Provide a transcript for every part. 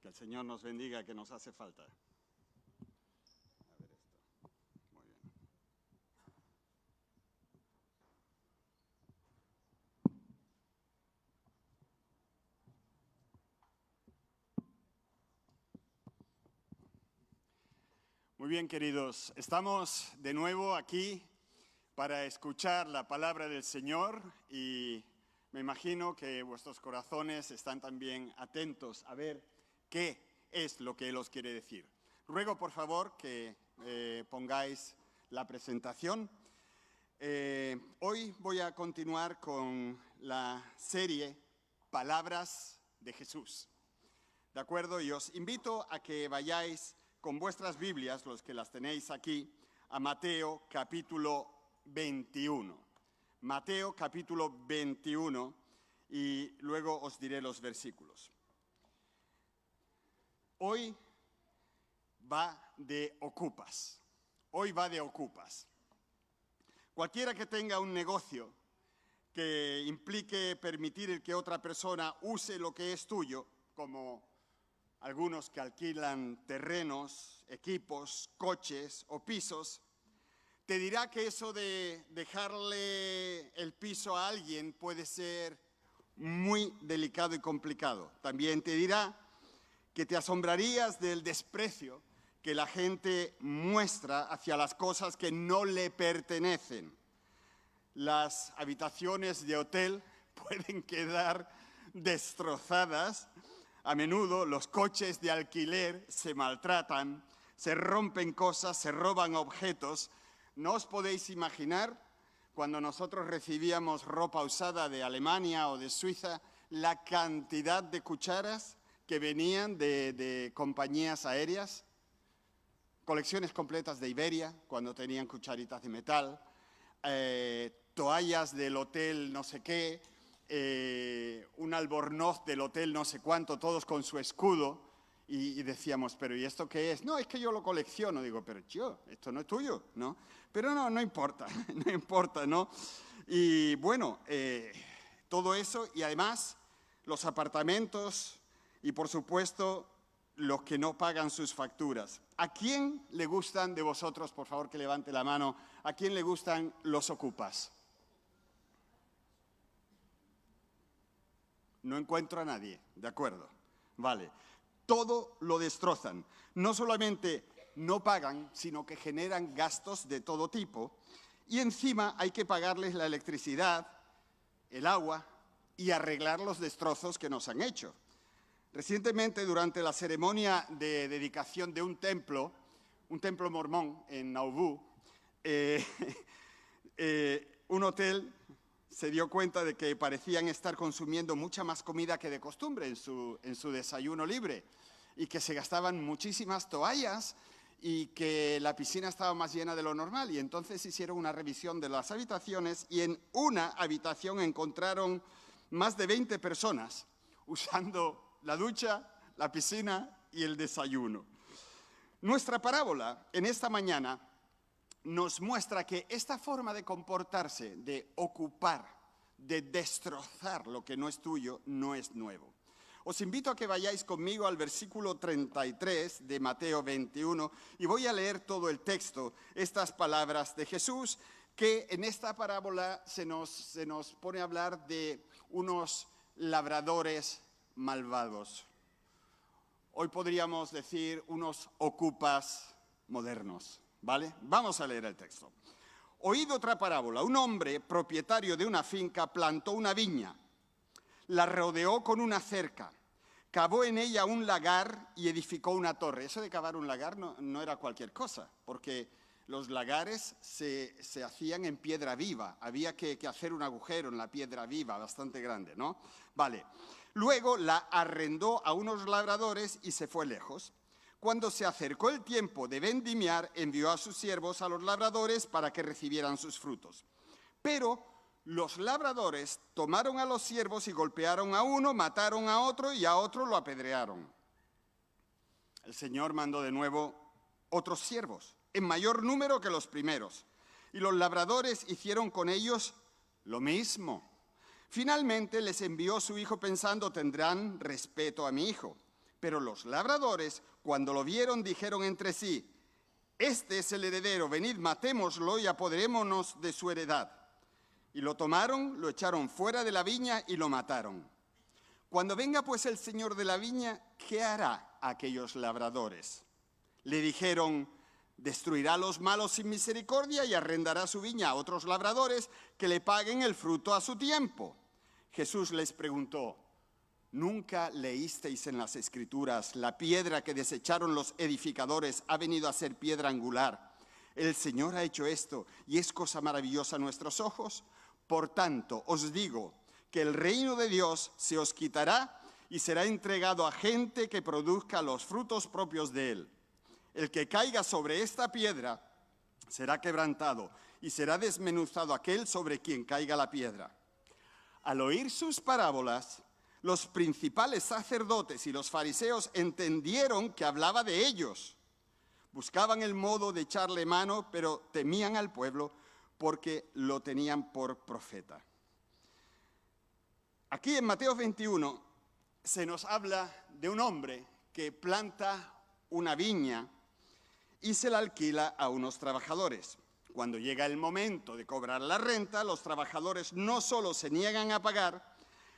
Que el Señor nos bendiga, que nos hace falta. A ver esto. Muy bien. Muy bien, queridos. Estamos de nuevo aquí para escuchar la palabra del Señor y me imagino que vuestros corazones están también atentos a ver qué es lo que Él os quiere decir. Ruego, por favor, que pongáis la presentación. Hoy voy a continuar con la serie Palabras de Jesús. ¿De acuerdo? Y os invito a que vayáis con vuestras Biblias, los que las tenéis aquí, a Mateo capítulo 21. Mateo capítulo 21 y luego os diré los versículos. Hoy va de ocupas. Hoy va de ocupas. Cualquiera que tenga un negocio que implique permitir el que otra persona use lo que es tuyo, como algunos que alquilan terrenos, equipos, coches o pisos, te dirá que eso de dejarle el piso a alguien puede ser muy delicado y complicado. También te dirá que te asombrarías del desprecio que la gente muestra hacia las cosas que no le pertenecen. Las habitaciones de hotel pueden quedar destrozadas. A menudo los coches de alquiler se maltratan, se rompen cosas, se roban objetos. ¿No os podéis imaginar cuando nosotros recibíamos ropa usada de Alemania o de Suiza la cantidad de cucharas que venían de compañías aéreas? Colecciones completas de Iberia, cuando tenían cucharitas de metal, toallas del hotel no sé qué, un albornoz del hotel no sé cuánto, todos con su escudo, y decíamos, pero ¿y esto qué es? No, es que yo lo colecciono. Digo, pero esto no es tuyo, ¿no? Pero no importa, no importa, ¿no? Y bueno, todo eso, y además los apartamentos, y por supuesto los que no pagan sus facturas. ¿A quién le gustan de vosotros, por favor que levante la mano, a quién le gustan los ocupas? No encuentro a nadie, ¿de acuerdo? Vale, todo lo destrozan. No solamente no pagan, sino que generan gastos de todo tipo y encima hay que pagarles la electricidad, el agua y arreglar los destrozos que nos han hecho. Recientemente, durante la ceremonia de dedicación de un templo mormón en Nauvoo, un hotel se dio cuenta de que parecían estar consumiendo mucha más comida que de costumbre en su desayuno libre y que se gastaban muchísimas toallas y que la piscina estaba más llena de lo normal. Y entonces hicieron una revisión de las habitaciones y en una habitación encontraron más de 20 personas usando la ducha, la piscina y el desayuno. Nuestra parábola en esta mañana nos muestra que esta forma de comportarse, de ocupar, de destrozar lo que no es tuyo, no es nuevo. Os invito a que vayáis conmigo al versículo 33 de Mateo 21 y voy a leer todo el texto, estas palabras de Jesús, que en esta parábola se nos pone a hablar de unos labradores malvados. Hoy podríamos decir unos ocupas modernos, ¿vale? Vamos a leer el texto. Oíd otra parábola. Un hombre, propietario de una finca, plantó una viña, la rodeó con una cerca, cavó en ella un lagar y edificó una torre. Eso de cavar un lagar no era cualquier cosa, porque los lagares se hacían en piedra viva. Había que hacer un agujero en la piedra viva, bastante grande, ¿no? Vale. Luego la arrendó a unos labradores y se fue lejos. Cuando se acercó el tiempo de vendimiar, envió a sus siervos a los labradores para que recibieran sus frutos. Pero los labradores tomaron a los siervos y golpearon a uno, mataron a otro y a otro lo apedrearon. El Señor mandó de nuevo otros siervos, en mayor número que los primeros, y los labradores hicieron con ellos lo mismo. Finalmente les envió su hijo pensando, tendrán respeto a mi hijo. Pero los labradores, cuando lo vieron, dijeron entre sí: este es el heredero, venid, matémoslo y apoderémonos de su heredad. Y lo tomaron, lo echaron fuera de la viña y lo mataron. Cuando venga pues el señor de la viña, ¿qué hará a aquellos labradores? Le dijeron: destruirá a los malos sin misericordia y arrendará su viña a otros labradores que le paguen el fruto a su tiempo. Jesús les preguntó: ¿nunca leísteis en las Escrituras: la piedra que desecharon los edificadores ha venido a ser piedra angular? El Señor ha hecho esto y es cosa maravillosa a nuestros ojos. Por tanto, os digo que el reino de Dios se os quitará y será entregado a gente que produzca los frutos propios de él. El que caiga sobre esta piedra será quebrantado y será desmenuzado aquel sobre quien caiga la piedra. Al oír sus parábolas, los principales sacerdotes y los fariseos entendieron que hablaba de ellos. Buscaban el modo de echarle mano, pero temían al pueblo porque lo tenían por profeta. Aquí en Mateo 21 se nos habla de un hombre que planta una viña y se la alquila a unos trabajadores. Cuando llega el momento de cobrar la renta, los trabajadores no solo se niegan a pagar,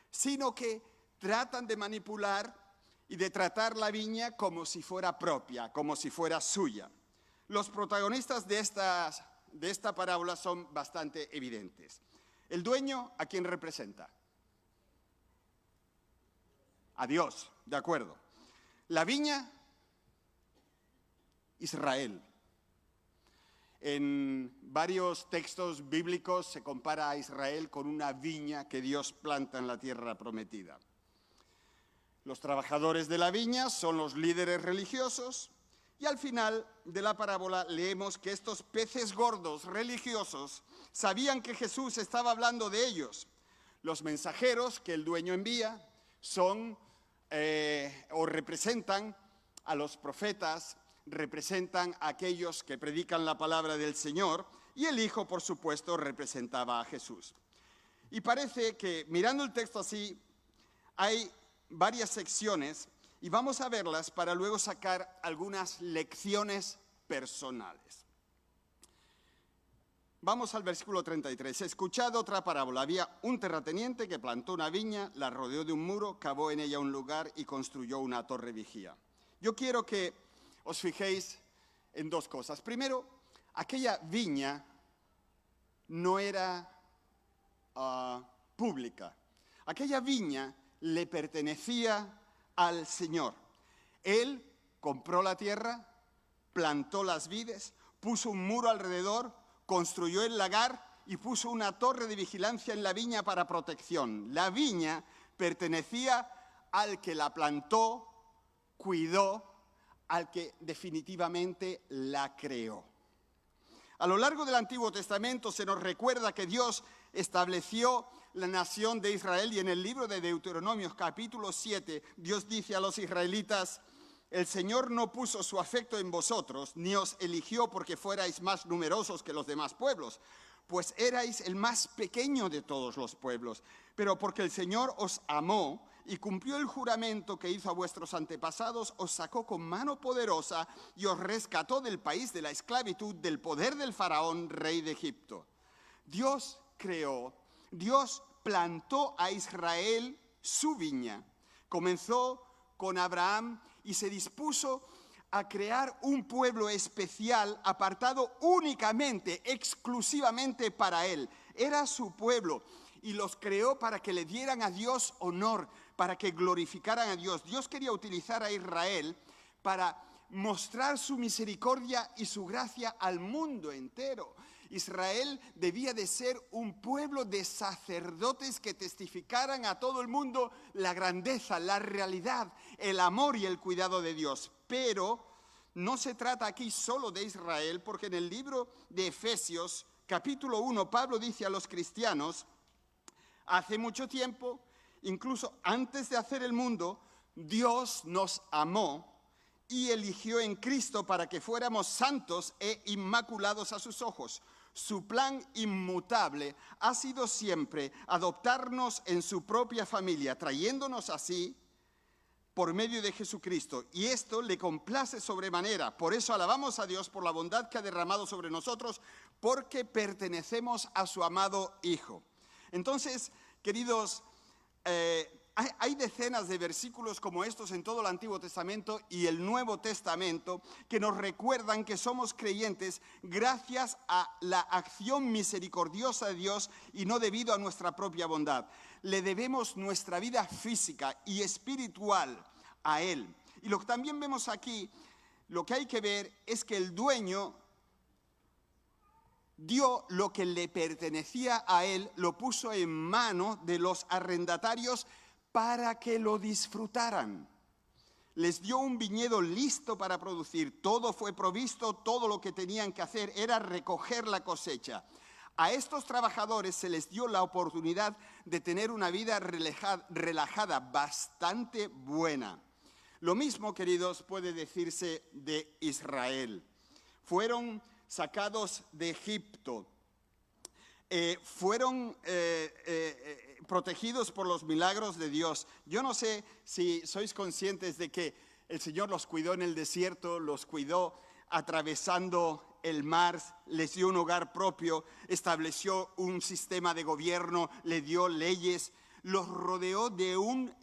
sino que tratan de manipular y de tratar la viña como si fuera propia, como si fuera suya. Los protagonistas de esta parábola son bastante evidentes. El dueño, ¿a quién representa? A Dios, de acuerdo. La viña, Israel. En varios textos bíblicos se compara a Israel con una viña que Dios planta en la tierra prometida. Los trabajadores de la viña son los líderes religiosos y al final de la parábola leemos que estos peces gordos religiosos sabían que Jesús estaba hablando de ellos. Los mensajeros que el dueño envía son o representan a los profetas, representan a aquellos que predican la palabra del Señor, y el Hijo, por supuesto, representaba a Jesús. Y parece que, mirando el texto así, hay varias secciones, y vamos a verlas para luego sacar algunas lecciones personales. Vamos al versículo 33. Escuchad otra parábola. Había un terrateniente que plantó una viña, la rodeó de un muro, cavó en ella un lugar y construyó una torre vigía. Yo quiero que os fijéis en dos cosas. Primero, aquella viña no era pública. Aquella viña le pertenecía al Señor. Él compró la tierra, plantó las vides, puso un muro alrededor, construyó el lagar y puso una torre de vigilancia en la viña para protección. La viña pertenecía al que la plantó, cuidó, al que definitivamente la creó. A lo largo del Antiguo Testamento se nos recuerda que Dios estableció la nación de Israel, y en el libro de Deuteronomio capítulo 7 Dios dice a los israelitas: el Señor no puso su afecto en vosotros, ni os eligió porque fuerais más numerosos que los demás pueblos, pues erais el más pequeño de todos los pueblos, pero porque el Señor os amó y cumplió el juramento que hizo a vuestros antepasados, os sacó con mano poderosa y os rescató del país de la esclavitud, del poder del faraón, rey de Egipto. Dios creó, Dios plantó a Israel su viña. Comenzó con Abraham y se dispuso a crear un pueblo especial, apartado únicamente, exclusivamente para él. Era su pueblo y los creó para que le dieran a Dios honor, para que glorificaran a Dios. Dios quería utilizar a Israel para mostrar su misericordia y su gracia al mundo entero. Israel debía de ser un pueblo de sacerdotes que testificaran a todo el mundo la grandeza, la realidad, el amor y el cuidado de Dios. Pero no se trata aquí solo de Israel, porque en el libro de Efesios, capítulo 1, Pablo dice a los cristianos: hace mucho tiempo, incluso antes de hacer el mundo, Dios nos amó y eligió en Cristo para que fuéramos santos e inmaculados a sus ojos. Su plan inmutable ha sido siempre adoptarnos en su propia familia, trayéndonos así por medio de Jesucristo, y esto le complace sobremanera. Por eso alabamos a Dios por la bondad que ha derramado sobre nosotros, porque pertenecemos a su amado Hijo. Entonces, queridos, hay decenas de versículos como estos en todo el Antiguo Testamento y el Nuevo Testamento que nos recuerdan que somos creyentes gracias a la acción misericordiosa de Dios y no debido a nuestra propia bondad. Le debemos nuestra vida física y espiritual a Él. Y lo que también vemos aquí, lo que hay que ver es que el dueño dio lo que le pertenecía a Él, lo puso en mano de los arrendatarios para que lo disfrutaran. Les dio un viñedo listo para producir, todo fue provisto, todo lo que tenían que hacer era recoger la cosecha. A estos trabajadores se les dio la oportunidad de tener una vida relajada, bastante buena. Lo mismo, queridos, puede decirse de Israel. Fueron sacados de Egipto, fueron protegidos por los milagros de Dios. Yo no sé si sois conscientes de que el Señor los cuidó en el desierto, los cuidó atravesando el mar, les dio un hogar propio, estableció un sistema de gobierno, le dio leyes, los rodeó de un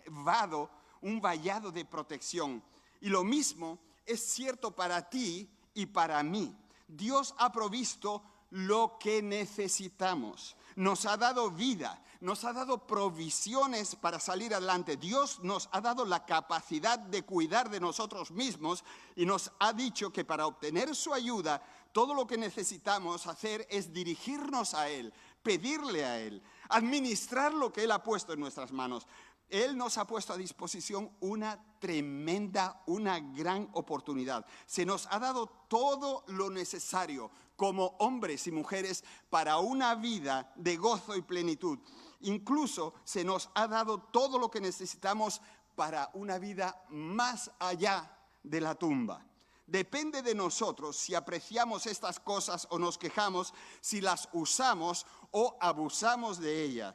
vallado de protección. Y lo mismo es cierto para ti y para mí. Dios ha provisto lo que necesitamos. Nos ha dado vida, nos ha dado provisiones para salir adelante. Dios nos ha dado la capacidad de cuidar de nosotros mismos y nos ha dicho que para obtener su ayuda, todo lo que necesitamos hacer es dirigirnos a Él, pedirle a Él, administrar lo que Él ha puesto en nuestras manos. Él nos ha puesto a disposición una tremenda, una gran oportunidad. Se nos ha dado todo lo necesario como hombres y mujeres para una vida de gozo y plenitud. Incluso se nos ha dado todo lo que necesitamos para una vida más allá de la tumba. Depende de nosotros si apreciamos estas cosas o nos quejamos, si las usamos o abusamos de ellas.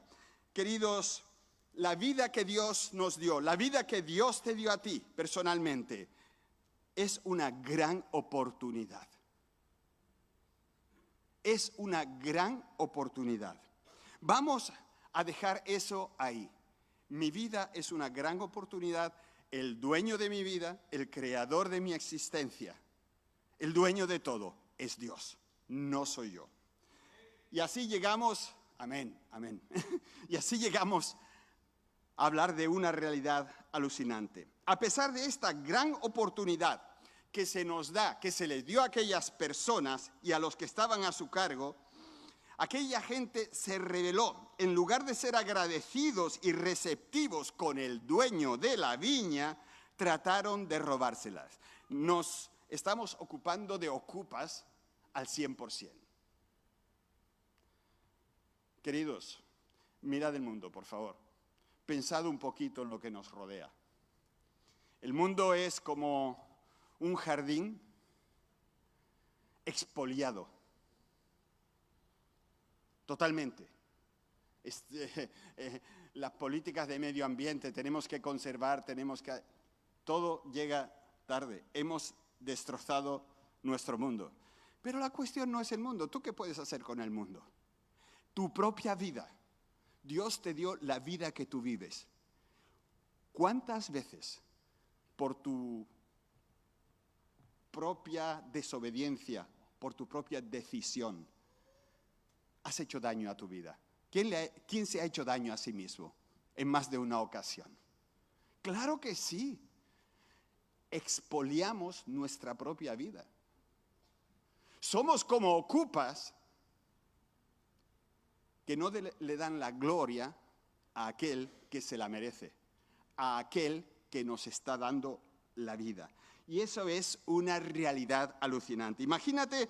Queridos, la vida que Dios nos dio, la vida que Dios te dio a ti personalmente, es una gran oportunidad. Es una gran oportunidad. Vamos a dejar eso ahí. Mi vida es una gran oportunidad. El dueño de mi vida, el creador de mi existencia, el dueño de todo es Dios, no soy yo. Y así llegamos, amén, amén. Y así llegamos a hablar de una realidad alucinante. A pesar de esta gran oportunidad que se nos da, que se les dio a aquellas personas y a los que estaban a su cargo, aquella gente se rebeló. En lugar de ser agradecidos y receptivos con el dueño de la viña, trataron de robárselas. Nos estamos ocupando de ocupas al 100%. Queridos, mirad el mundo, por favor. Pensad un poquito en lo que nos rodea. El mundo es como un jardín expoliado. Totalmente. Las políticas de medio ambiente, tenemos que conservar, todo llega tarde. Hemos destrozado nuestro mundo. Pero la cuestión no es el mundo. ¿Tú qué puedes hacer con el mundo? Tu propia vida. Dios te dio la vida que tú vives. ¿Cuántas veces por tu propia desobediencia, por tu propia decisión, has hecho daño a tu vida? ¿Quién se ha hecho daño a sí mismo en más de una ocasión? Claro que sí. Expoliamos nuestra propia vida. Somos como ocupas que no le dan la gloria a aquel que se la merece, a aquel que nos está dando la vida. Y eso es una realidad alucinante. Imagínate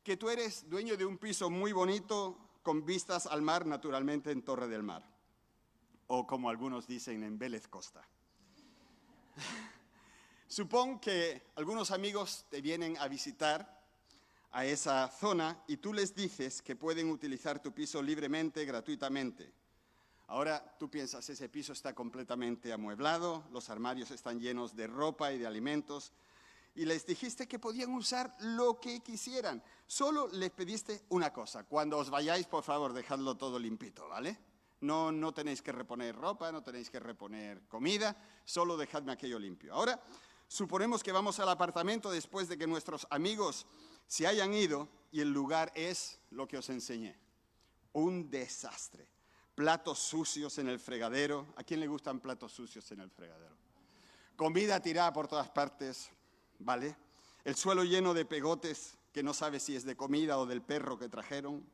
que tú eres dueño de un piso muy bonito con vistas al mar, naturalmente en Torre del Mar, o como algunos dicen, en Vélez Costa. Supón que algunos amigos te vienen a visitar a esa zona y tú les dices que pueden utilizar tu piso libremente, gratuitamente. Ahora tú piensas, ese piso está completamente amueblado, los armarios están llenos de ropa y de alimentos, y les dijiste que podían usar lo que quisieran. Solo les pediste una cosa: cuando os vayáis, por favor, dejadlo todo limpito, ¿vale? No tenéis que reponer ropa, no tenéis que reponer comida, solo dejadme aquello limpio. Ahora, suponemos que vamos al apartamento después de que nuestros amigos se hayan ido y el lugar es lo que os enseñé. Un desastre. Platos sucios en el fregadero. ¿A quién le gustan platos sucios en el fregadero? Comida tirada por todas partes, ¿vale? El suelo lleno de pegotes que no sabes si es de comida o del perro que trajeron.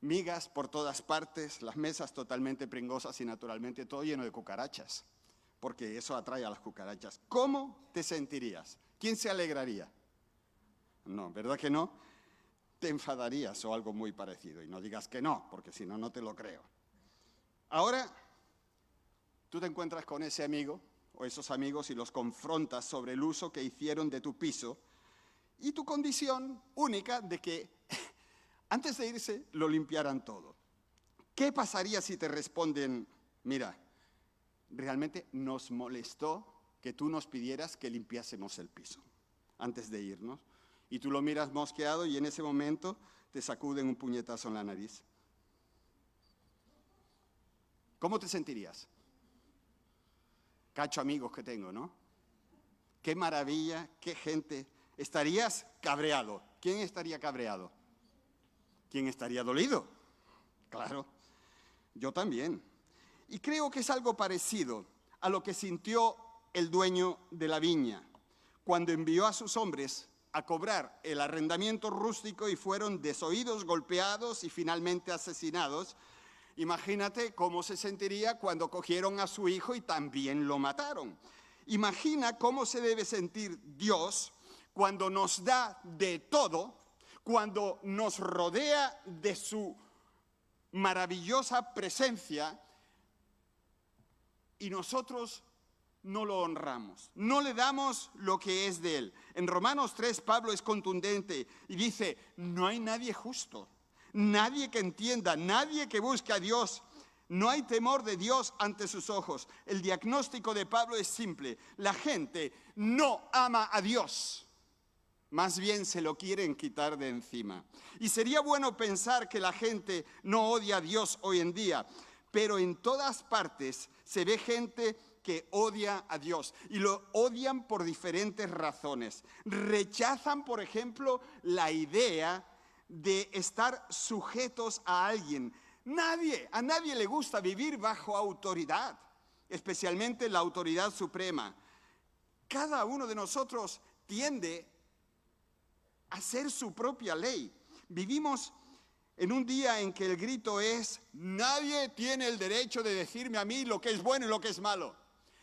Migas por todas partes, las mesas totalmente pringosas y naturalmente todo lleno de cucarachas, porque eso atrae a las cucarachas. ¿Cómo te sentirías? ¿Quién se alegraría? No, ¿verdad que no? Te enfadarías o algo muy parecido, y no digas que no, porque si no, no te lo creo. Ahora, tú te encuentras con ese amigo o esos amigos y los confrontas sobre el uso que hicieron de tu piso y tu condición única de que antes de irse lo limpiaran todo. ¿Qué pasaría si te responden: mira, realmente nos molestó que tú nos pidieras que limpiásemos el piso antes de irnos? Y tú lo miras mosqueado y en ese momento te sacuden un puñetazo en la nariz. ¿Cómo te sentirías? Cacho amigos que tengo, ¿no? Qué maravilla, qué gente. Estarías cabreado. ¿Quién estaría cabreado? ¿Quién estaría dolido? Claro, yo también. Y creo que es algo parecido a lo que sintió el dueño de la viña cuando envió a sus hombres a cobrar el arrendamiento rústico y fueron desoídos, golpeados y finalmente asesinados. Imagínate cómo se sentiría cuando cogieron a su hijo y también lo mataron. Imagina cómo se debe sentir Dios cuando nos da de todo, cuando nos rodea de su maravillosa presencia y nosotros no lo honramos, no le damos lo que es de él. En Romanos 3, Pablo es contundente y dice: no hay nadie justo, nadie que entienda, nadie que busque a Dios. No hay temor de Dios ante sus ojos. El diagnóstico de Pablo es simple: la gente no ama a Dios. Más bien se lo quieren quitar de encima. Y sería bueno pensar que la gente no odia a Dios hoy en día, pero en todas partes se ve gente que odia a Dios y lo odian por diferentes razones. Rechazan, por ejemplo, la idea de estar sujetos a alguien. A nadie le gusta vivir bajo autoridad, especialmente la autoridad suprema. Cada uno de nosotros tiende hacer su propia ley. Vivimos en un día en que el grito es: nadie tiene el derecho de decirme a mí lo que es bueno y lo que es malo.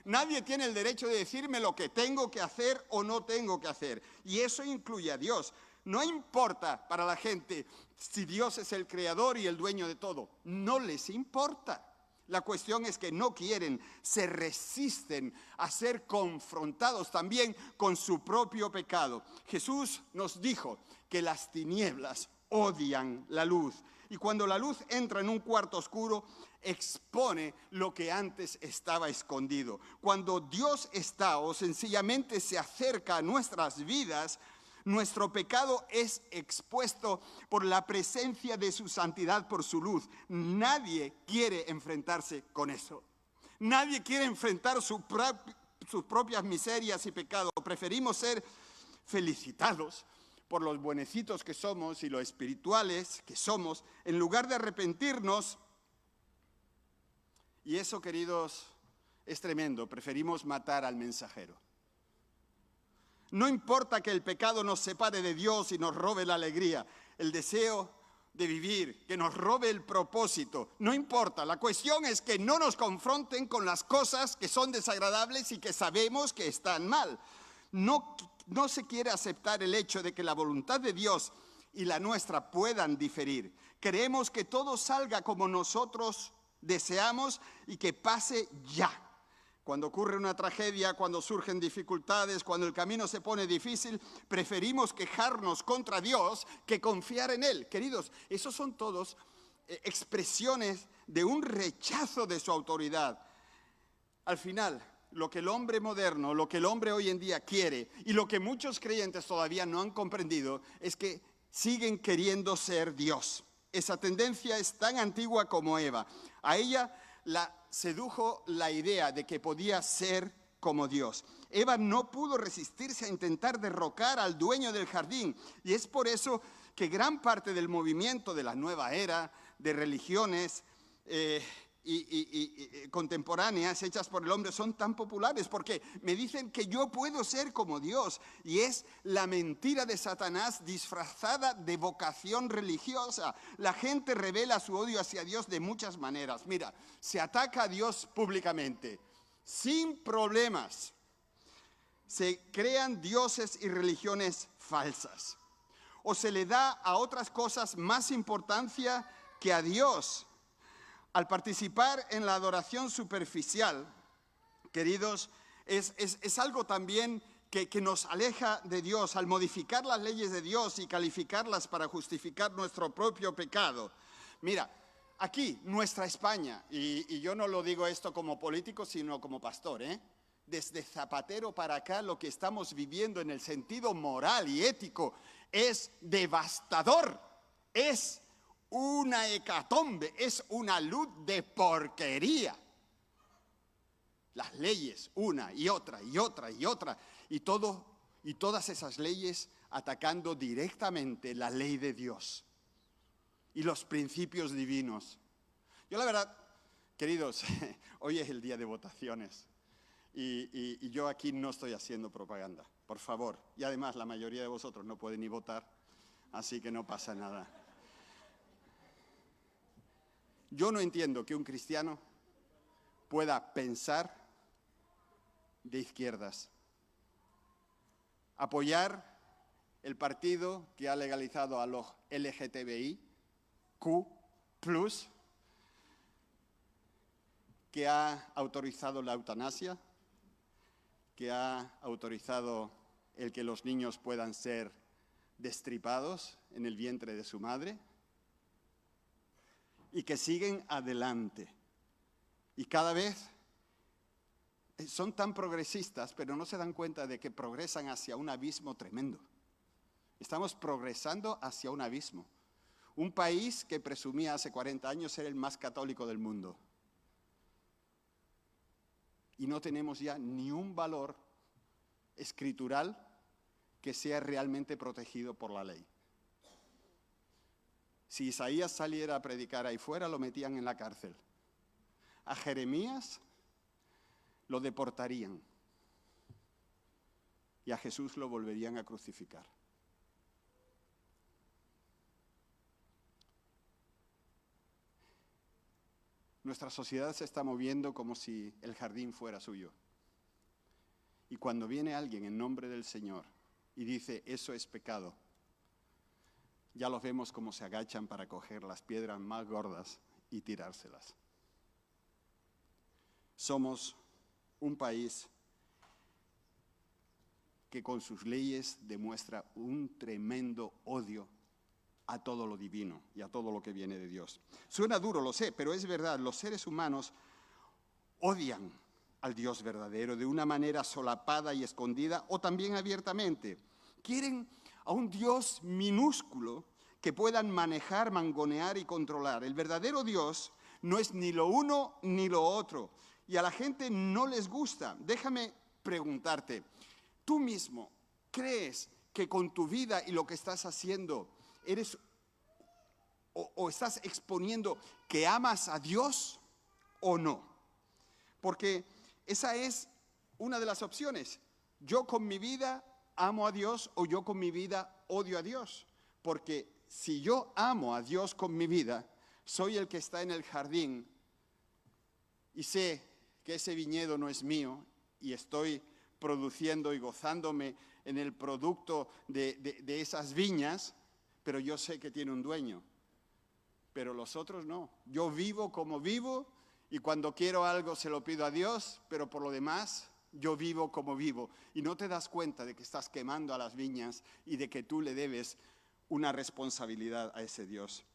Nadie tiene el derecho de decirme lo que tengo que hacer o no tengo que hacer. Y eso incluye a Dios. No importa para la gente si Dios es el creador y el dueño de todo. No les importa. La cuestión es que no quieren, se resisten a ser confrontados también con su propio pecado. Jesús nos dijo que las tinieblas odian la luz. Y cuando la luz entra en un cuarto oscuro, expone lo que antes estaba escondido. Cuando Dios está o sencillamente se acerca a nuestras vidas, nuestro pecado es expuesto por la presencia de su santidad, por su luz. Nadie quiere enfrentarse con eso. Nadie quiere enfrentar sus propias miserias y pecados. Preferimos ser felicitados por los buenecitos que somos y lo espirituales que somos, en lugar de arrepentirnos. Y eso, queridos, es tremendo. Preferimos matar al mensajero. No importa que el pecado nos separe de Dios y nos robe la alegría, el deseo de vivir, que nos robe el propósito. No importa, la cuestión es que no nos confronten con las cosas que son desagradables y que sabemos que están mal. No se quiere aceptar el hecho de que la voluntad de Dios y la nuestra puedan diferir. Queremos que todo salga como nosotros deseamos y que pase ya. Cuando ocurre una tragedia, cuando surgen dificultades, cuando el camino se pone difícil, preferimos quejarnos contra Dios que confiar en Él. Queridos, esos son todos expresiones de un rechazo de su autoridad. Al final, lo que el hombre moderno, lo que el hombre hoy en día quiere y lo que muchos creyentes todavía no han comprendido es que siguen queriendo ser Dios. Esa tendencia es tan antigua como Eva. A ella la sedujo la idea de que podía ser como Dios. Eva no pudo resistirse a intentar derrocar al dueño del jardín, y es por eso que gran parte del movimiento de la nueva era, de religiones contemporáneas hechas por el hombre son tan populares, porque me dicen que yo puedo ser como Dios, y es la mentira de Satanás disfrazada de vocación religiosa. La gente revela su odio hacia Dios de muchas maneras. Mira, se ataca a Dios públicamente, sin problemas. Se crean dioses y religiones falsas, o se le da a otras cosas más importancia que a Dios. Al participar en la adoración superficial, queridos, es algo también que nos aleja de Dios. Al modificar las leyes de Dios y calificarlas para justificar nuestro propio pecado. Mira, aquí, nuestra España, y yo no lo digo esto como político, sino como pastor, desde Zapatero para acá, lo que estamos viviendo en el sentido moral y ético es devastador, es una hecatombe, es una luz de porquería. Las leyes, una y otra y otra y otra, y todas esas leyes atacando directamente la ley de Dios y los principios divinos. Yo la verdad, queridos, hoy es el día de votaciones y yo aquí no estoy haciendo propaganda, por favor. Y además la mayoría de vosotros no pueden ni votar, así que no pasa nada. Yo no entiendo que un cristiano pueda pensar de izquierdas, apoyar el partido que ha legalizado a los LGTBI, Q+, que ha autorizado la eutanasia, que ha autorizado el que los niños puedan ser destripados en el vientre de su madre, y que siguen adelante. Y cada vez son tan progresistas, pero no se dan cuenta de que progresan hacia un abismo tremendo. Estamos progresando hacia un abismo. Un país que presumía hace 40 años ser el más católico del mundo. Y no tenemos ya ni un valor escritural que sea realmente protegido por la ley. Si Isaías saliera a predicar ahí fuera, lo metían en la cárcel. A Jeremías lo deportarían. Y a Jesús lo volverían a crucificar. Nuestra sociedad se está moviendo como si el jardín fuera suyo. Y cuando viene alguien en nombre del Señor y dice, eso es pecado, ya los vemos como se agachan para coger las piedras más gordas y tirárselas. Somos un país que con sus leyes demuestra un tremendo odio a todo lo divino y a todo lo que viene de Dios. Suena duro, lo sé, pero es verdad, los seres humanos odian al Dios verdadero de una manera solapada y escondida o también abiertamente. Quieren a un Dios minúsculo que puedan manejar, mangonear y controlar. El verdadero Dios no es ni lo uno ni lo otro. Y a la gente no les gusta. Déjame preguntarte, ¿tú mismo crees que con tu vida y lo que estás haciendo eres o estás exponiendo que amas a Dios o no? Porque esa es una de las opciones. Yo con mi vida amo a Dios o yo con mi vida odio a Dios. Porque si yo amo a Dios con mi vida, soy el que está en el jardín y sé que ese viñedo no es mío y estoy produciendo y gozándome en el producto de esas viñas, pero yo sé que tiene un dueño. Pero los otros no. Yo vivo como vivo y cuando quiero algo se lo pido a Dios, pero por lo demás yo vivo como vivo. Y no te das cuenta de que estás quemando a las viñas y de que tú le debes una responsabilidad a ese Dios.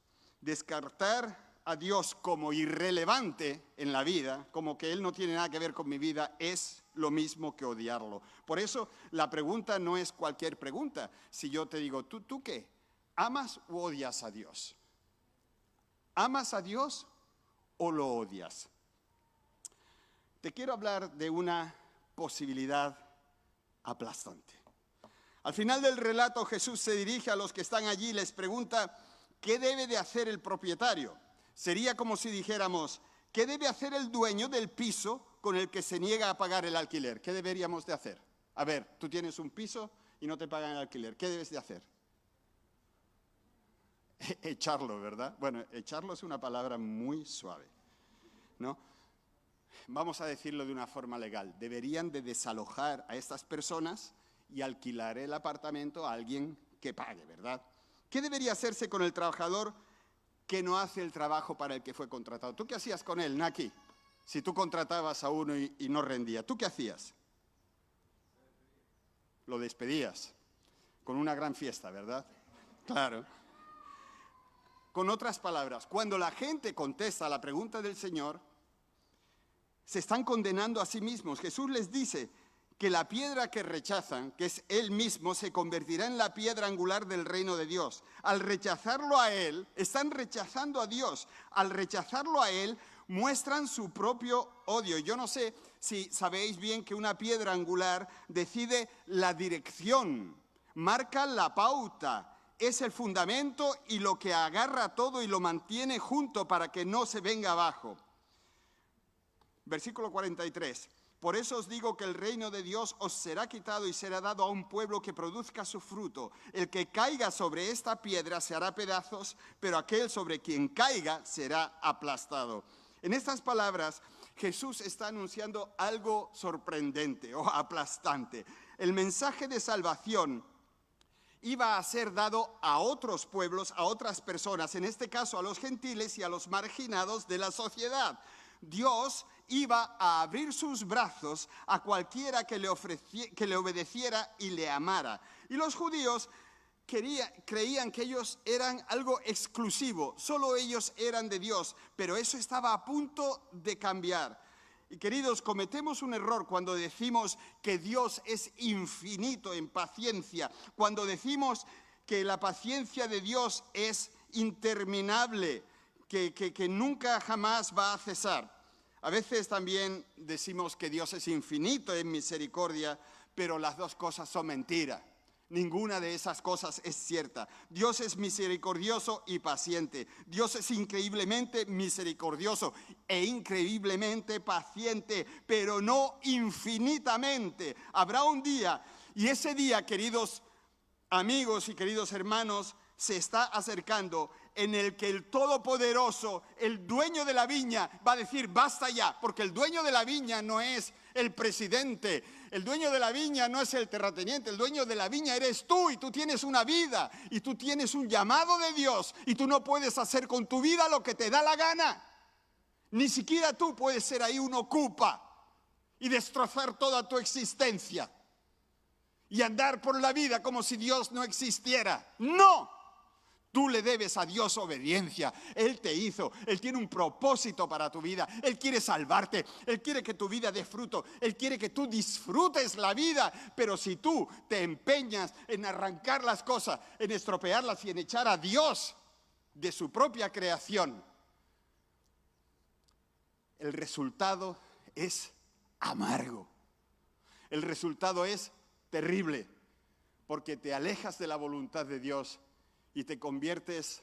Descartar a Dios como irrelevante en la vida, como que Él no tiene nada que ver con mi vida, es lo mismo que odiarlo. Por eso la pregunta no es cualquier pregunta. Si yo te digo, ¿tú qué? ¿Amas o odias a Dios? ¿Amas a Dios o lo odias? Te quiero hablar de una posibilidad aplastante. Al final del relato, Jesús se dirige a los que están allí y les pregunta, ¿qué debe de hacer el propietario? Sería como si dijéramos, ¿qué debe hacer el dueño del piso con el que se niega a pagar el alquiler? ¿Qué deberíamos de hacer? A ver, tú tienes un piso y no te pagan el alquiler. ¿Qué debes de hacer? Echarlo, ¿verdad? Bueno, echarlo es una palabra muy suave, ¿no? Vamos a decirlo de una forma legal. Deberían de desalojar a estas personas y alquilar el apartamento a alguien que pague, ¿verdad? ¿Qué debería hacerse con el trabajador que no hace el trabajo para el que fue contratado? ¿Tú qué hacías con él, Naki? Si tú contratabas a uno y no rendía, ¿tú qué hacías? Lo despedías con una gran fiesta, ¿verdad? Claro. Con otras palabras, cuando la gente contesta a la pregunta del Señor, se están condenando a sí mismos. Jesús les dice que la piedra que rechazan, que es Él mismo, se convertirá en la piedra angular del reino de Dios. Al rechazarlo a Él, están rechazando a Dios. Al rechazarlo a Él, muestran su propio odio. Yo no sé si sabéis bien que una piedra angular decide la dirección, marca la pauta, es el fundamento y lo que agarra todo y lo mantiene junto para que no se venga abajo. Versículo 43. Por eso os digo que el reino de Dios os será quitado y será dado a un pueblo que produzca su fruto. El que caiga sobre esta piedra se hará pedazos, pero aquel sobre quien caiga será aplastado. En estas palabras, Jesús está anunciando algo sorprendente o aplastante. El mensaje de salvación iba a ser dado a otros pueblos, a otras personas, en este caso a los gentiles y a los marginados de la sociedad. Dios iba a abrir sus brazos a cualquiera que le obedeciera y le amara. Y los judíos creían que ellos eran algo exclusivo, solo ellos eran de Dios, pero eso estaba a punto de cambiar. Y queridos, cometemos un error cuando decimos que Dios es infinito en paciencia, cuando decimos que la paciencia de Dios es interminable, que nunca jamás va a cesar. A veces también decimos que Dios es infinito en misericordia, pero las dos cosas son mentira. Ninguna de esas cosas es cierta. Dios es misericordioso y paciente. Dios es increíblemente misericordioso e increíblemente paciente, pero no infinitamente. Habrá un día, y ese día, queridos amigos y queridos hermanos, se está acercando, en el que el Todopoderoso, el dueño de la viña, va a decir basta ya, porque el dueño de la viña no es el presidente, el dueño de la viña no es el terrateniente, el dueño de la viña eres tú, y tú tienes una vida y tú tienes un llamado de Dios y tú no puedes hacer con tu vida lo que te da la gana. Ni siquiera tú puedes ser ahí un ocupa y destrozar toda tu existencia y andar por la vida como si Dios no existiera. ¡No! Tú le debes a Dios obediencia. Él te hizo, Él tiene un propósito para tu vida. Él quiere salvarte, Él quiere que tu vida dé fruto, Él quiere que tú disfrutes la vida. Pero si tú te empeñas en arrancar las cosas, en estropearlas y en echar a Dios de su propia creación, el resultado es amargo. El resultado es terrible, porque te alejas de la voluntad de Dios y te conviertes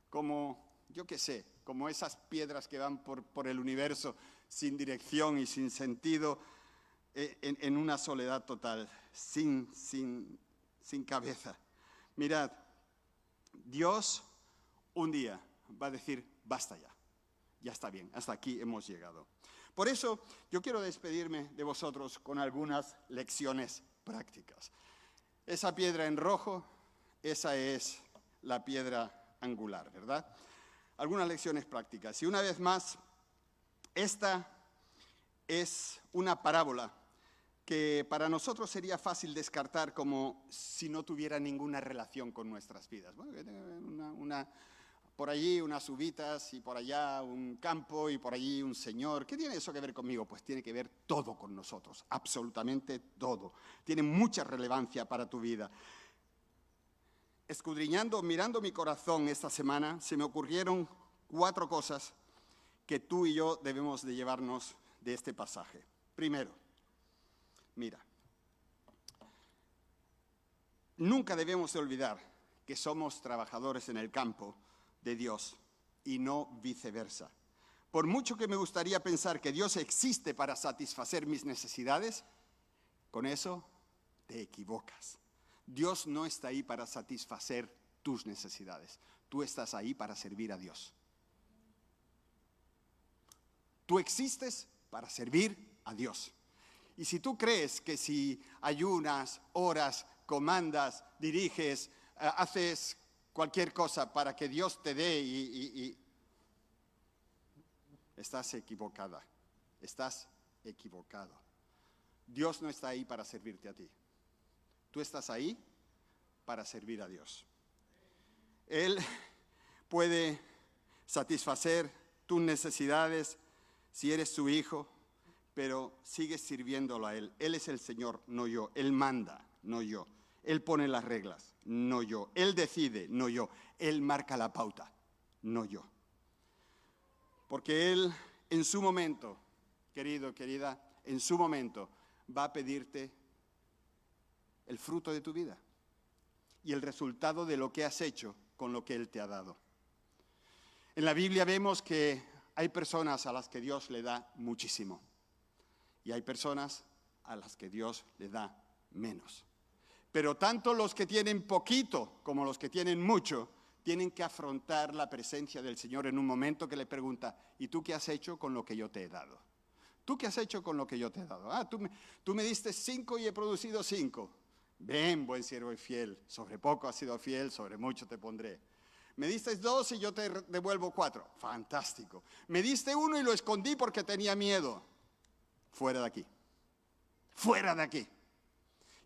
como, yo qué sé, como esas piedras que van por el universo sin dirección y sin sentido, en una soledad total, sin cabeza. Mirad, Dios un día va a decir, basta ya está bien, hasta aquí hemos llegado. Por eso yo quiero despedirme de vosotros con algunas lecciones prácticas. Esa piedra en rojo, esa es la piedra angular, ¿verdad? Algunas lecciones prácticas. Y una vez más, esta es una parábola que para nosotros sería fácil descartar como si no tuviera ninguna relación con nuestras vidas. Bueno, por allí unas uvitas y por allá un campo y por allí un señor. ¿Qué tiene eso que ver conmigo? Pues tiene que ver todo con nosotros, absolutamente todo. Tiene mucha relevancia para tu vida. Escudriñando, mirando mi corazón esta semana, se me ocurrieron 4 cosas que tú y yo debemos de llevarnos de este pasaje. Primero, mira, nunca debemos de olvidar que somos trabajadores en el campo de Dios y no viceversa. Por mucho que me gustaría pensar que Dios existe para satisfacer mis necesidades, con eso te equivocas. Dios no está ahí para satisfacer tus necesidades. Tú estás ahí para servir a Dios. Tú existes para servir a Dios. Y si tú crees que si ayunas, oras, comandas, diriges, haces cualquier cosa para que Dios te dé estás equivocada, estás equivocado. Dios no está ahí para servirte a ti. Tú estás ahí para servir a Dios. Él puede satisfacer tus necesidades si eres su hijo, pero sigues sirviéndolo a Él. Él es el Señor, no yo. Él manda, no yo. Él pone las reglas, no yo. Él decide, no yo. Él marca la pauta, no yo. Porque Él en su momento, querido, querida, en su momento va a pedirte el fruto de tu vida y el resultado de lo que has hecho con lo que Él te ha dado. En la Biblia vemos que hay personas a las que Dios le da muchísimo y hay personas a las que Dios le da menos. Pero tanto los que tienen poquito como los que tienen mucho tienen que afrontar la presencia del Señor en un momento que le pregunta: ¿y tú qué has hecho con lo que yo te he dado? ¿Tú qué has hecho con lo que yo te he dado? Tú me diste 5 y he producido 5. Ven, buen siervo y fiel, sobre poco has sido fiel, sobre mucho te pondré. Me diste 2 y yo te devuelvo 4. Fantástico. Me diste 1 y lo escondí porque tenía miedo. Fuera de aquí. Fuera de aquí.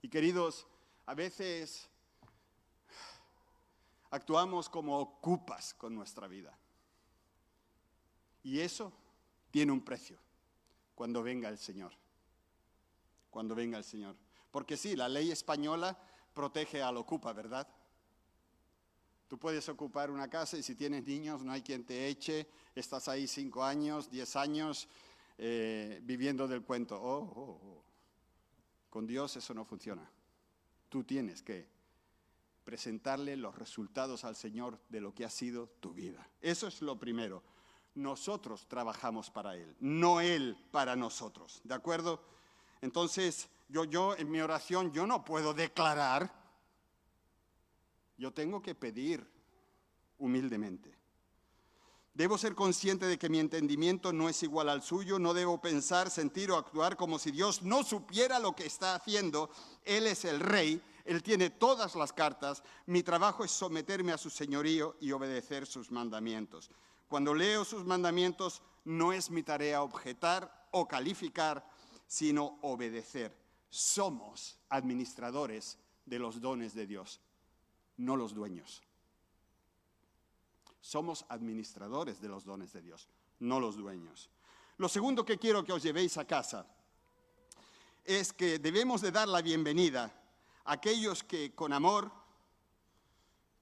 Y queridos, a veces actuamos como ocupas con nuestra vida. Y eso tiene un precio cuando venga el Señor. Cuando venga el Señor. Porque sí, la ley española protege al ocupa, ¿verdad? Tú puedes ocupar una casa y si tienes niños no hay quien te eche. Estás ahí 5 años, 10 años viviendo del cuento. Con Dios eso no funciona. Tú tienes que presentarle los resultados al Señor de lo que ha sido tu vida. Eso es lo primero. Nosotros trabajamos para Él, no Él para nosotros. ¿De acuerdo? Entonces, yo en mi oración, yo no puedo declarar. Yo tengo que pedir humildemente. Debo ser consciente de que mi entendimiento no es igual al suyo. No debo pensar, sentir o actuar como si Dios no supiera lo que está haciendo. Él es el Rey, Él tiene todas las cartas. Mi trabajo es someterme a su señorío y obedecer sus mandamientos. Cuando leo sus mandamientos, no es mi tarea objetar o calificar, sino obedecer. Somos administradores de los dones de Dios, no los dueños. Somos administradores de los dones de Dios, no los dueños. Lo segundo que quiero que os llevéis a casa es que debemos de dar la bienvenida a aquellos que con amor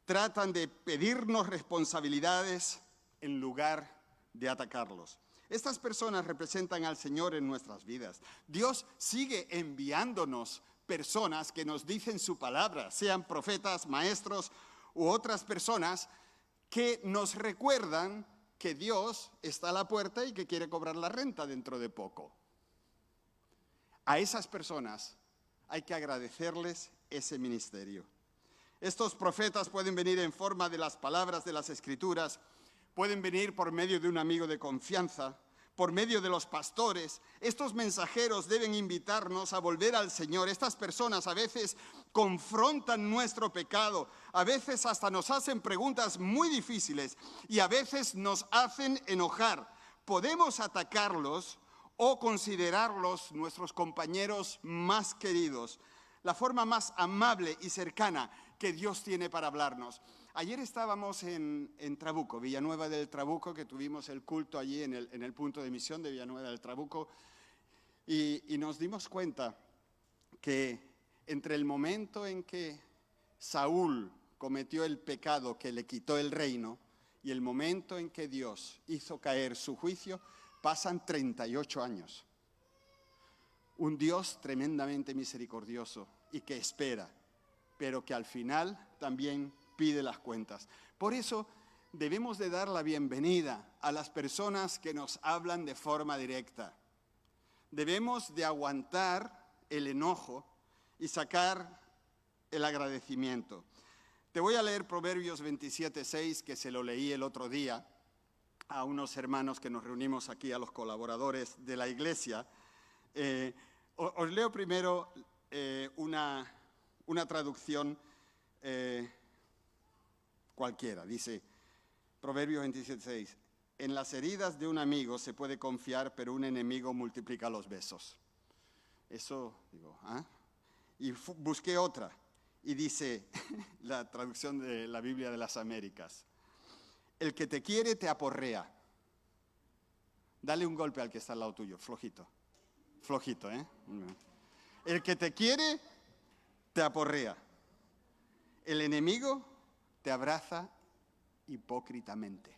tratan de pedirnos responsabilidades en lugar de atacarlos. Estas personas representan al Señor en nuestras vidas. Dios sigue enviándonos personas que nos dicen su palabra, sean profetas, maestros u otras personas que nos recuerdan que Dios está a la puerta y que quiere cobrar la renta dentro de poco. A esas personas hay que agradecerles ese ministerio. Estos profetas pueden venir en forma de las palabras de las Escrituras, pueden venir por medio de un amigo de confianza, por medio de los pastores. Estos mensajeros deben invitarnos a volver al Señor. Estas personas a veces confrontan nuestro pecado, a veces hasta nos hacen preguntas muy difíciles y a veces nos hacen enojar. Podemos atacarlos o considerarlos nuestros compañeros más queridos, la forma más amable y cercana que Dios tiene para hablarnos. Ayer estábamos en Trabuco, Villanueva del Trabuco, que tuvimos el culto allí en el punto de misión de Villanueva del Trabuco, y nos dimos cuenta que entre el momento en que Saúl cometió el pecado que le quitó el reino y el momento en que Dios hizo caer su juicio, pasan 38 años. Un Dios tremendamente misericordioso y que espera, pero que al final también pide las cuentas. Por eso debemos de dar la bienvenida a las personas que nos hablan de forma directa. Debemos de aguantar el enojo y sacar el agradecimiento. Te voy a leer Proverbios 27:6, que se lo leí el otro día a unos hermanos que nos reunimos aquí, a los colaboradores de la iglesia. Os leo primero una traducción cualquiera. Dice, Proverbios 27:6, en las heridas de un amigo se puede confiar, pero un enemigo multiplica los besos. Eso, digo, ¿ah? Y busqué otra, y dice, la traducción de la Biblia de las Américas, el que te quiere te aporrea. Dale un golpe al que está al lado tuyo, flojito. Flojito, ¿eh? El que te quiere te aporrea. El enemigo te abraza hipócritamente.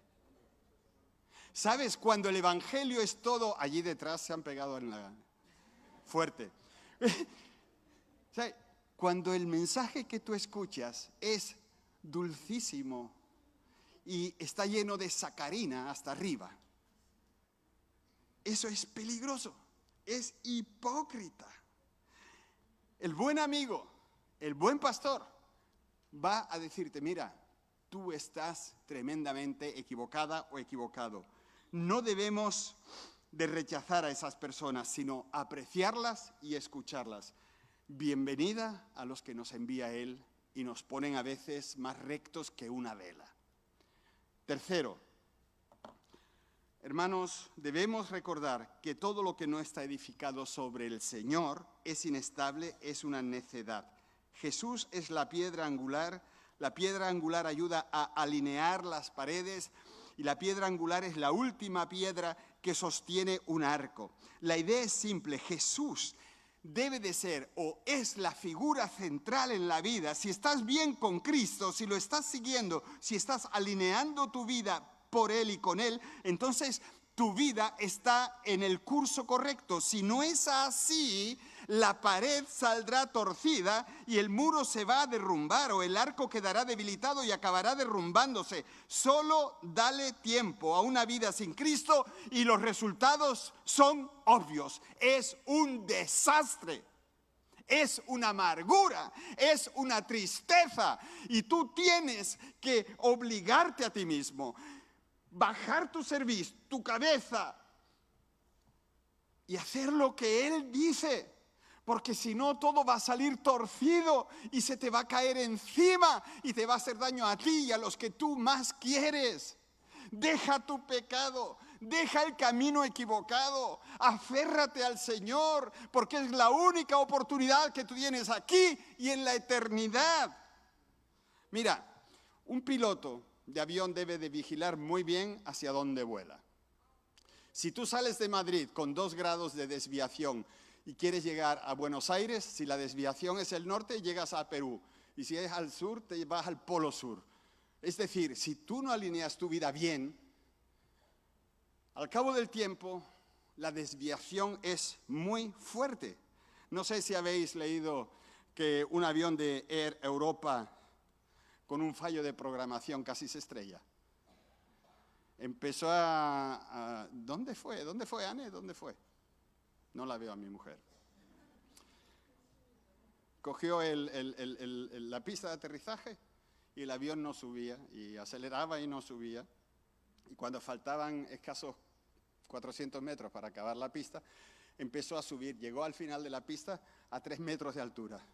¿Sabes? Cuando el evangelio es todo, allí detrás se han pegado en la... fuerte. ¿Sabes? Cuando el mensaje que tú escuchas es dulcísimo y está lleno de sacarina hasta arriba, eso es peligroso, es hipócrita. El buen amigo, el buen pastor, va a decirte, mira, tú estás tremendamente equivocada o equivocado. No debemos de rechazar a esas personas, sino apreciarlas y escucharlas. Bienvenida a los que nos envía Él y nos ponen a veces más rectos que una vela. Tercero, hermanos, debemos recordar que todo lo que no está edificado sobre el Señor es inestable, es una necedad. Jesús es la piedra angular ayuda a alinear las paredes y la piedra angular es la última piedra que sostiene un arco. La idea es simple, Jesús debe de ser o es la figura central en la vida. Si estás bien con Cristo, si lo estás siguiendo, si estás alineando tu vida por Él y con Él, entonces tu vida está en el curso correcto. Si no es así, la pared saldrá torcida y el muro se va a derrumbar o el arco quedará debilitado y acabará derrumbándose. Solo dale tiempo a una vida sin Cristo y los resultados son obvios. Es un desastre. Es una amargura, es una tristeza y tú tienes que obligarte a ti mismo, bajar tu cerviz, tu cabeza y hacer lo que Él dice, porque si no todo va a salir torcido y se te va a caer encima y te va a hacer daño a ti y a los que tú más quieres. Deja tu pecado, deja el camino equivocado, aférrate al Señor, porque es la única oportunidad que tú tienes aquí y en la eternidad. Mira, un piloto de avión debe de vigilar muy bien hacia dónde vuela. Si tú sales de Madrid con 2 grados de desviación y quieres llegar a Buenos Aires, si la desviación es el norte, llegas a Perú. Y si es al sur, te vas al polo sur. Es decir, si tú no alineas tu vida bien, al cabo del tiempo, la desviación es muy fuerte. No sé si habéis leído que un avión de Air Europa con un fallo de programación casi se estrella. Empezó ¿Dónde fue? ¿Dónde fue, Anne? ¿Dónde fue? No la veo a mi mujer. Cogió la pista de aterrizaje y el avión no subía, y aceleraba y no subía. Y cuando faltaban escasos 400 metros para acabar la pista, empezó a subir. Llegó al final de la pista a 3 metros de altura.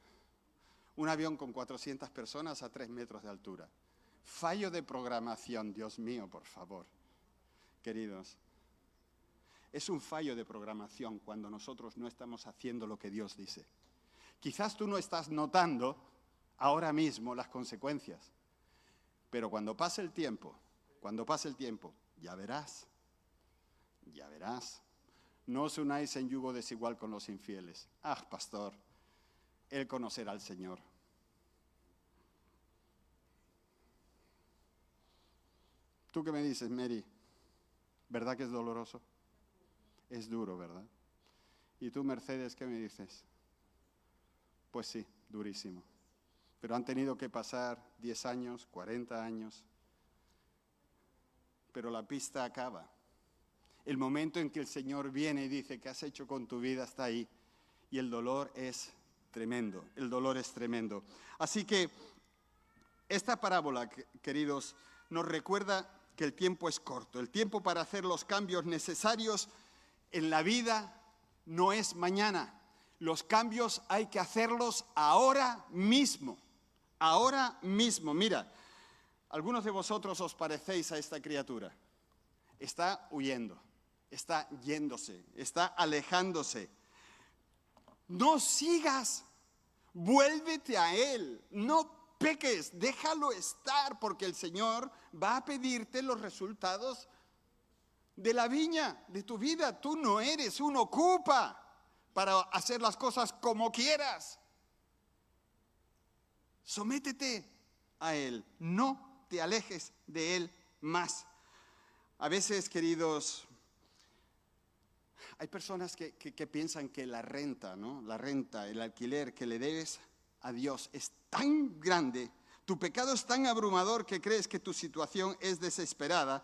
Un avión con 400 personas a 3 metros de altura. Fallo de programación, Dios mío, por favor. Queridos, es un fallo de programación cuando nosotros no estamos haciendo lo que Dios dice. Quizás tú no estás notando ahora mismo las consecuencias, Pero cuando pase el tiempo, ya verás. No os unáis en yugo desigual con los infieles. Ah, pastor, él conocerá al Señor. ¿Tú qué me dices, Mary? ¿Verdad que es doloroso? Es duro, ¿verdad? ¿Y tú, Mercedes, qué me dices? Pues sí, durísimo. Pero han tenido que pasar 10 años, 40 años. Pero la pista acaba. El momento en que el Señor viene y dice, ¿qué has hecho con tu vida? Está ahí. Y el dolor es tremendo. Así que esta parábola, queridos, nos recuerda que el tiempo es corto. El tiempo para hacer los cambios necesarios en la vida no es mañana. Los cambios hay que hacerlos ahora mismo. Ahora mismo. Mira, algunos de vosotros os parecéis a esta criatura. Está huyendo, está yéndose, está alejándose. No sigas, vuélvete a Él, no peques, déjalo estar, porque el Señor va a pedirte los resultados de la viña, de tu vida. Tú no eres un ocupa para hacer las cosas como quieras. Sométete a Él, no te alejes de Él más. A veces, queridos, hay personas que piensan que la renta, ¿no? La renta, el alquiler que le debes a Dios es tan grande, tu pecado es tan abrumador que crees que tu situación es desesperada,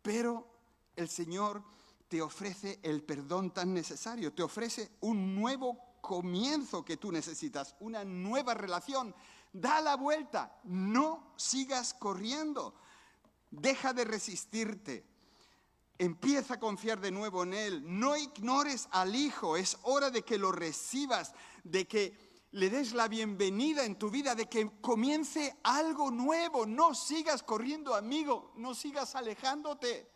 pero el Señor te ofrece el perdón tan necesario, te ofrece un nuevo comienzo que tú necesitas, una nueva relación. Da la vuelta, no sigas corriendo, deja de resistirte, empieza a confiar de nuevo en Él, no ignores al Hijo, es hora de que lo recibas, de que le des la bienvenida en tu vida, de que comience algo nuevo. No sigas corriendo, amigo, no sigas alejándote,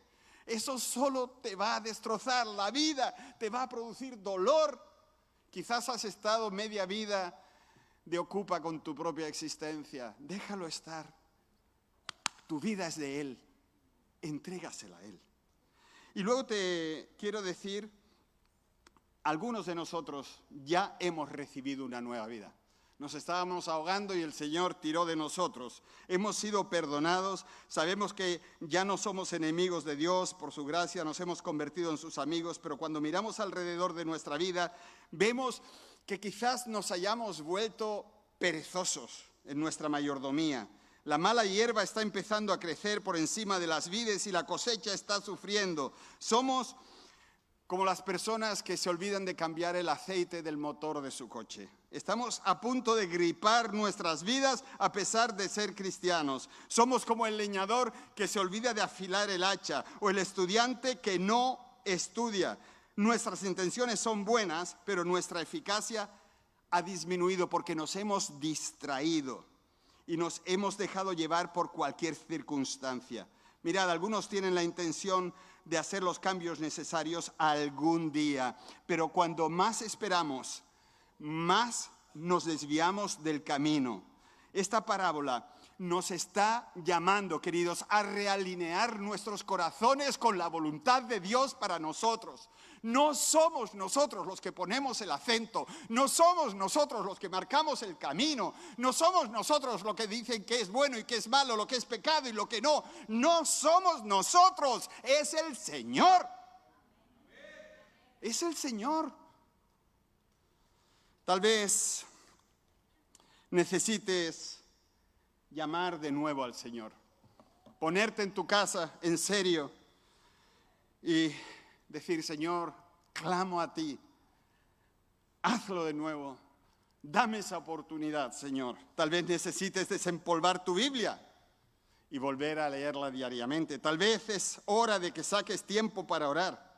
eso solo te va a destrozar la vida, te va a producir dolor. Quizás has estado media vida de ocupa con tu propia existencia. Déjalo estar. Tu vida es de Él. Entrégasela a Él. Y luego te quiero decir, algunos de nosotros ya hemos recibido una nueva vida. Nos estábamos ahogando y el Señor tiró de nosotros. Hemos sido perdonados, sabemos que ya no somos enemigos de Dios, por su gracia nos hemos convertido en sus amigos, pero cuando miramos alrededor de nuestra vida, vemos que quizás nos hayamos vuelto perezosos en nuestra mayordomía. La mala hierba está empezando a crecer por encima de las vides y la cosecha está sufriendo. Somos como las personas que se olvidan de cambiar el aceite del motor de su coche. Estamos a punto de gripar nuestras vidas a pesar de ser cristianos. Somos como el leñador que se olvida de afilar el hacha o el estudiante que no estudia. Nuestras intenciones son buenas, pero nuestra eficacia ha disminuido porque nos hemos distraído y nos hemos dejado llevar por cualquier circunstancia. Mirad, algunos tienen la intención de hacer los cambios necesarios algún día, pero cuando más esperamos, más nos desviamos del camino. Esta parábola nos está llamando, queridos, a realinear nuestros corazones con la voluntad de Dios para nosotros. No somos nosotros los que ponemos el acento, no somos nosotros los que marcamos el camino, no somos nosotros los que dicen que es bueno y que es malo, lo que es pecado y lo que no. No somos nosotros, es el Señor. Es el Señor. Tal vez necesites llamar de nuevo al Señor, ponerte en tu casa en serio y decir: Señor, clamo a ti, hazlo de nuevo, dame esa oportunidad, Señor. Tal vez necesites desempolvar tu Biblia y volver a leerla diariamente. Tal vez es hora de que saques tiempo para orar.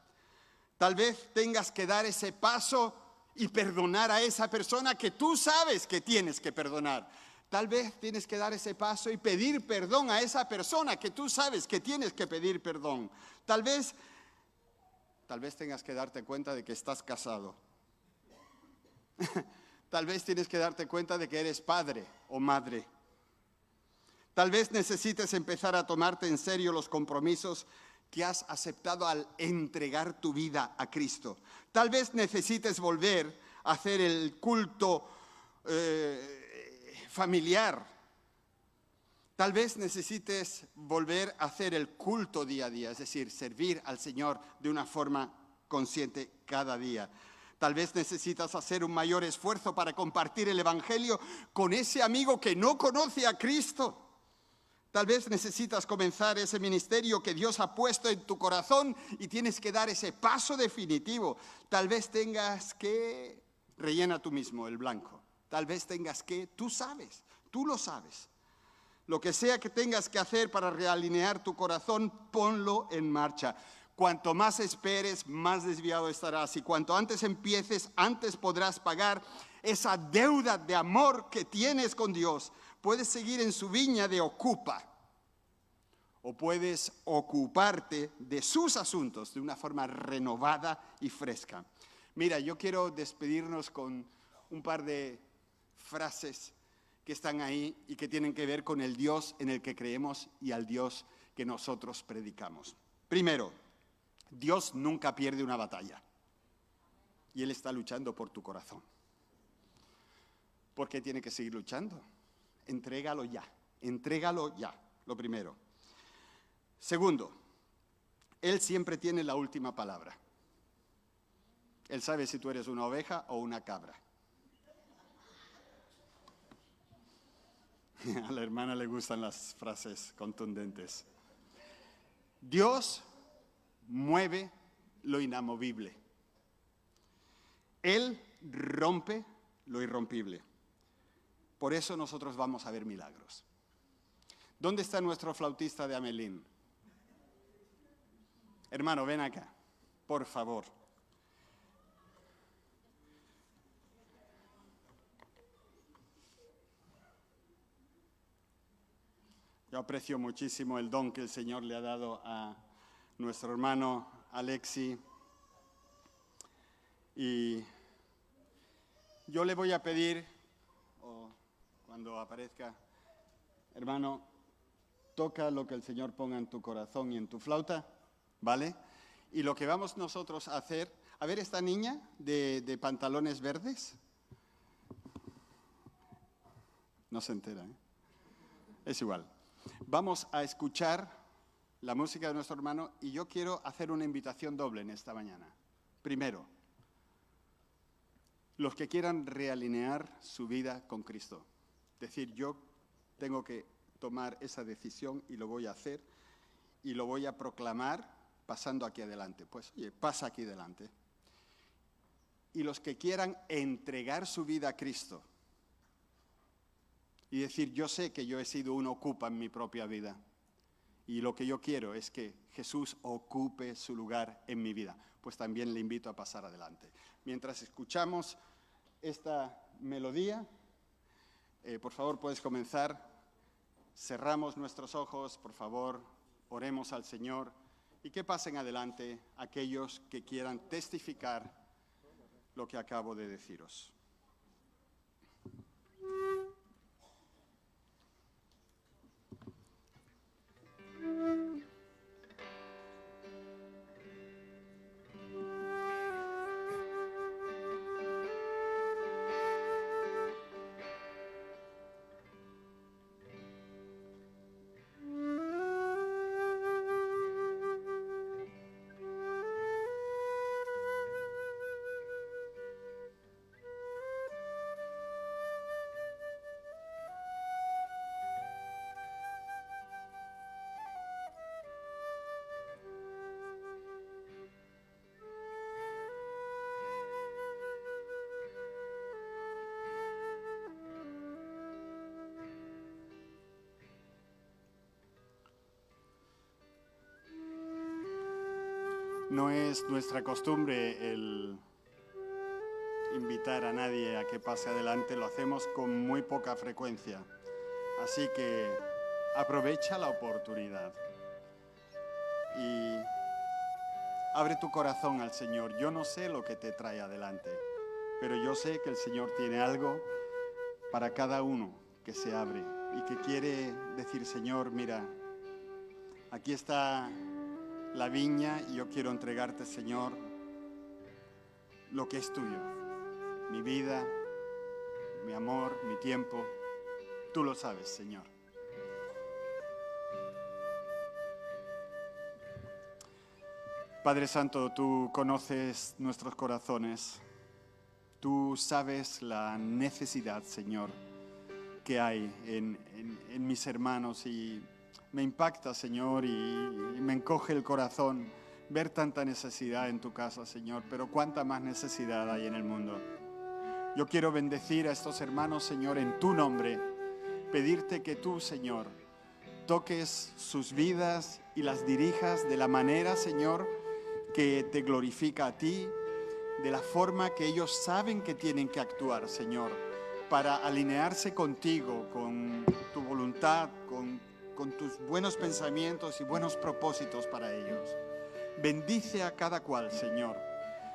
Tal vez tengas que dar ese paso y perdonar a esa persona que tú sabes que tienes que perdonar. Tal vez tienes que dar ese paso y pedir perdón a esa persona que tú sabes que tienes que pedir perdón. Tal vez tengas que darte cuenta de que estás casado. Tal vez tienes que darte cuenta de que eres padre o madre. Tal vez necesites empezar a tomarte en serio los compromisos que has aceptado al entregar tu vida a Cristo. Tal vez necesites volver a hacer el culto familiar. Tal vez necesites volver a hacer el culto día a día, es decir, servir al Señor de una forma consciente cada día. Tal vez necesitas hacer un mayor esfuerzo para compartir el Evangelio con ese amigo que no conoce a Cristo. Tal vez necesitas comenzar ese ministerio que Dios ha puesto en tu corazón y tienes que dar ese paso definitivo. Tal vez tengas que, rellena tú mismo el blanco. Tal vez tengas que, tú sabes, tú lo sabes. Lo que sea que tengas que hacer para realinear tu corazón, ponlo en marcha. Cuanto más esperes, más desviado estarás. Y cuanto antes empieces, antes podrás pagar esa deuda de amor que tienes con Dios. Puedes seguir en su viña de ocupa. O puedes ocuparte de sus asuntos de una forma renovada y fresca. Mira, yo quiero despedirnos con un par de frases que están ahí y que tienen que ver con el Dios en el que creemos y al Dios que nosotros predicamos. Primero, Dios nunca pierde una batalla y Él está luchando por tu corazón. ¿Por qué tiene que seguir luchando? Entrégalo ya, lo primero. Segundo, Él siempre tiene la última palabra. Él sabe si tú eres una oveja o una cabra. A la hermana le gustan las frases contundentes. Dios mueve lo inamovible. Él rompe lo irrompible. Por eso nosotros vamos a ver milagros. ¿Dónde está nuestro flautista de Amelín? Hermano, ven acá, por favor. Yo aprecio muchísimo el don que el Señor le ha dado a nuestro hermano Alexi. Y yo le voy a pedir, cuando aparezca, hermano, toca lo que el Señor ponga en tu corazón y en tu flauta, ¿vale? Y lo que vamos nosotros a hacer, a ver esta niña de pantalones verdes. No se entera, ¿eh? Es igual. Vamos a escuchar la música de nuestro hermano y yo quiero hacer una invitación doble en esta mañana. Primero, los que quieran realinear su vida con Cristo. Es decir, yo tengo que tomar esa decisión y lo voy a hacer y lo voy a proclamar pasando aquí adelante. Pues, oye, pasa aquí adelante. Y los que quieran entregar su vida a Cristo y decir, yo sé que yo he sido un ocupa en mi propia vida y lo que yo quiero es que Jesús ocupe su lugar en mi vida, pues también le invito a pasar adelante. Mientras escuchamos esta melodía, por favor puedes comenzar, cerramos nuestros ojos, por favor, oremos al Señor y que pasen adelante aquellos que quieran testificar lo que acabo de deciros. No es nuestra costumbre el invitar a nadie a que pase adelante, lo hacemos con muy poca frecuencia. Así que aprovecha la oportunidad y abre tu corazón al Señor. Yo no sé lo que te trae adelante, pero yo sé que el Señor tiene algo para cada uno que se abre y que quiere decir, Señor, mira, aquí está la viña y yo quiero entregarte, Señor, lo que es tuyo, mi vida, mi amor, mi tiempo, tú lo sabes, Señor. Padre Santo, tú conoces nuestros corazones, tú sabes la necesidad, Señor, que hay en mis hermanos, y me impacta, Señor, y me encoge el corazón ver tanta necesidad en tu casa, Señor, pero cuánta más necesidad hay en el mundo. Yo quiero bendecir a estos hermanos, Señor, en tu nombre, pedirte que tú, Señor, toques sus vidas y las dirijas de la manera, Señor, que te glorifica a ti, de la forma que ellos saben que tienen que actuar, Señor, para alinearse contigo, con tu voluntad, con tus buenos pensamientos y buenos propósitos para ellos. Bendice a cada cual, Señor.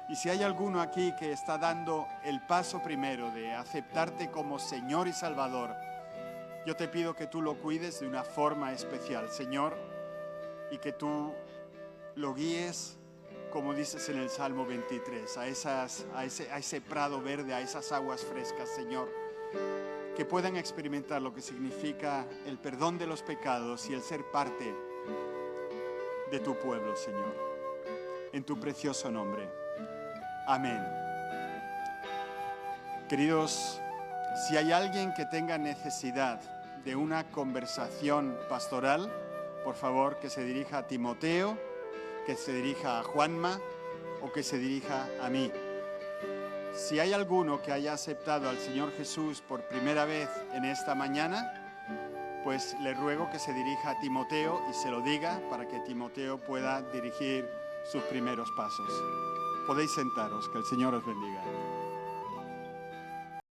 Y si hay alguno aquí que está dando el paso primero de aceptarte como Señor y Salvador, yo te pido que tú lo cuides de una forma especial, Señor, y que tú lo guíes, como dices en el Salmo 23, a ese prado verde, a esas aguas frescas, Señor, que puedan experimentar lo que significa el perdón de los pecados y el ser parte de tu pueblo, Señor. En tu precioso nombre. Amén. Queridos, si hay alguien que tenga necesidad de una conversación pastoral, por favor, que se dirija a Timoteo, que se dirija a Juanma o que se dirija a mí. Si hay alguno que haya aceptado al Señor Jesús por primera vez en esta mañana, pues le ruego que se dirija a Timoteo y se lo diga para que Timoteo pueda dirigir sus primeros pasos. Podéis sentaros, que el Señor os bendiga.